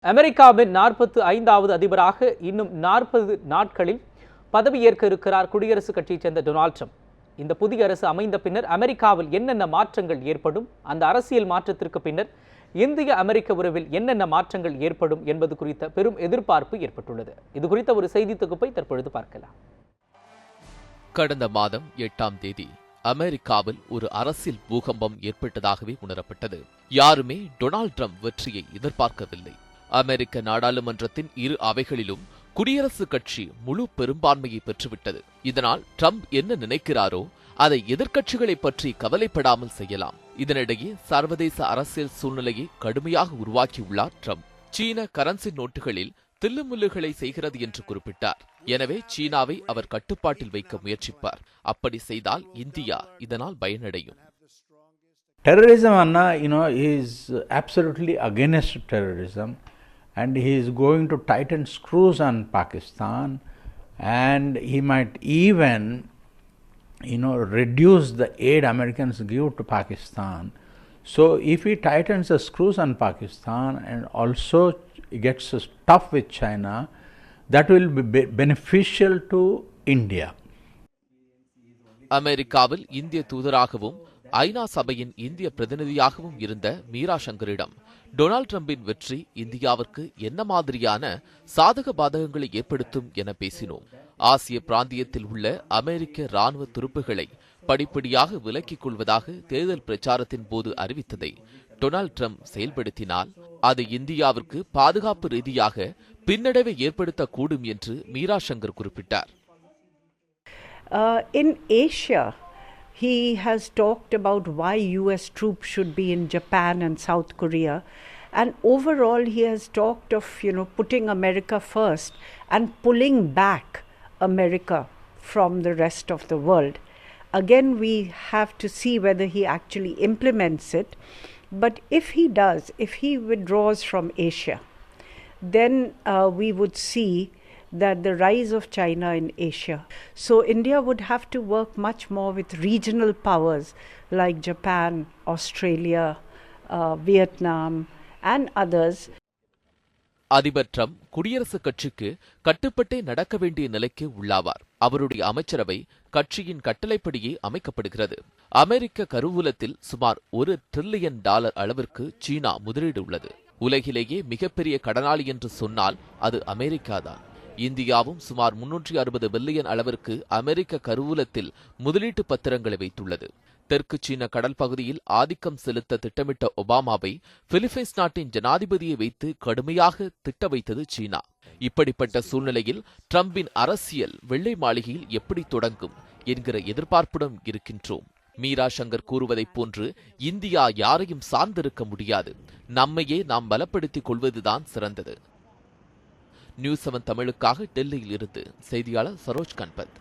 அமெரிக்காவின் 45வது அதிபராக இன்னும் 40 நாட்களில் பதவியேற்க இருக்கிறார் குடியரசுக் கட்சியைச் சேர்ந்த டொனால்ட் ட்ரம்ப். இந்த புதிய அரசு அமைந்த பின்னர் அமெரிக்காவில் என்னென்ன மாற்றங்கள் ஏற்படும், அந்த அரசியல் மாற்றத்திற்கு பின்னர் இந்திய அமெரிக்க உறவில் என்னென்ன மாற்றங்கள் ஏற்படும் என்பது குறித்த பெரும் எதிர்பார்ப்பு ஏற்பட்டுள்ளது. இது குறித்த ஒரு செய்தி தொகுப்பை தற்பொழுது பார்க்கலாம். கடந்த மாதம் 8ஆம் தேதி அமெரிக்காவில் ஒரு அரசியல் பூகம்பம் ஏற்பட்டதாகவே உணரப்பட்டது. யாருமே டொனால்ட் ட்ரம்ப் வெற்றியை எதிர்பார்க்கவில்லை. அமெரிக்க நாடாளுமன்றத்தின் இரு அவைகளிலும் குடியரசுக் கட்சி முழு பெரும்பான்மையை பெற்றுவிட்டது. இதனால் ட்ரம்ப் என்ன நினைக்கிறாரோ அதை எதிர்க்கட்சிகளை பற்றி கவலைப்படாமல் செய்யலாம். இதனிடையே சர்வதேச அரசியல் சூழ்நிலையை கடுமையாக உருவாக்கியுள்ளார் ட்ரம்ப். சீன கரன்சி நோட்டுகளில் தில்லுமுல்லுகளை செய்கிறது என்று குறிப்பிட்டார். எனவே சீனாவை அவர் கட்டுப்பாட்டில் வைக்க முயற்சிப்பார். அப்படி செய்தால் இந்தியா இதனால் பயனடையும். Terrorism, he is absolutely against terrorism, and he is going to tighten screws on Pakistan, and he might even, reduce the aid Americans give to Pakistan. So if he tightens the screws on Pakistan and also gets tough with China, that will be beneficial to India. அமெரிக்காவில் இந்திய தூதராகவும் ஐநா சபையின் இந்திய பிரதிநிதியாகவும் இருந்த Meera சங்கரிடம் Donald ட்ரம்பின் வெற்றி இந்தியாவிற்கு என்ன மாதிரியான சாதக பாதகங்களை ஏற்படுத்தும் என பேசினோம். ஆசிய பிராந்தியத்தில் உள்ள அமெரிக்க ராணுவ துருப்புகளை படிப்படியாக விலக்கிக் கொள்வதாக தேர்தல் பிரச்சாரத்தின் போது அறிவித்ததை டொனால்ட் ட்ரம்ப் செயல்படுத்தினால் அது இந்தியாவிற்கு பாதுகாப்பு ரீதியாக பின்னடைவை ஏற்படுத்தக்கூடும் என்று மீரா சங்கர் குறிப்பிட்டார். In Asia, he has talked about why US troops should be in Japan and South Korea, and overall he has talked of putting America first and pulling back America from the rest of the world. Again, we have to see whether he actually implements it, but if he does, if he withdraws from Asia, then we would see that the rise of China in Asia. So India would have to work much more with regional powers like Japan, Australia, Vietnam and others. அதிபர் Trump குடியரசுக் கட்சிக்கு கட்டுப்பட்டே நடக்க வேண்டிய நிலைக்கு உள்ளாவார். அவருடைய அமைச்சரவை கட்சியின் கட்டளைப்படியே அமைக்கப்படுகிறது. அமெரிக்க கருவூலத்தில் சுமார் $1 டிரில்லியன் அளவிற்கு சீனா முதலீடு உள்ளது. உலகிலேயே மிகப்பெரிய கடனாளி என்று சொன்னால் அது அமெரிக்காதான். இந்தியாவும் சுமார் $360 பில்லியன் அளவிற்கு அமெரிக்க கருவூலத்தில் முதலீட்டு பத்திரங்களை வைத்துள்ளது. தெற்கு சீன கடல் பகுதியில் ஆதிக்கம் செலுத்த திட்டமிட்ட ஒபாமாவை பிலிப்பைன்ஸ் நாட்டின் ஜனாதிபதியை வைத்து கடுமையாக திட்ட வைத்தது சீனா. இப்படிப்பட்ட சூழ்நிலையில் ட்ரம்பின் அரசியல் வெள்ளை மாளிகையில் எப்படி தொடங்கும் என்கிற எதிர்பார்ப்புடன் இருக்கின்றோம். மீரா சங்கர் கூறுவதைப் போன்று இந்தியா யாரையும் சார்ந்திருக்க முடியாது. நம்மையே நாம் பலப்படுத்திக் கொள்வதுதான் சிறந்தது. நியூஸ் 7 தமிழுக்காக டெல்லியில் இருந்து செய்தியாளர் சரோஜ் கன்பத்.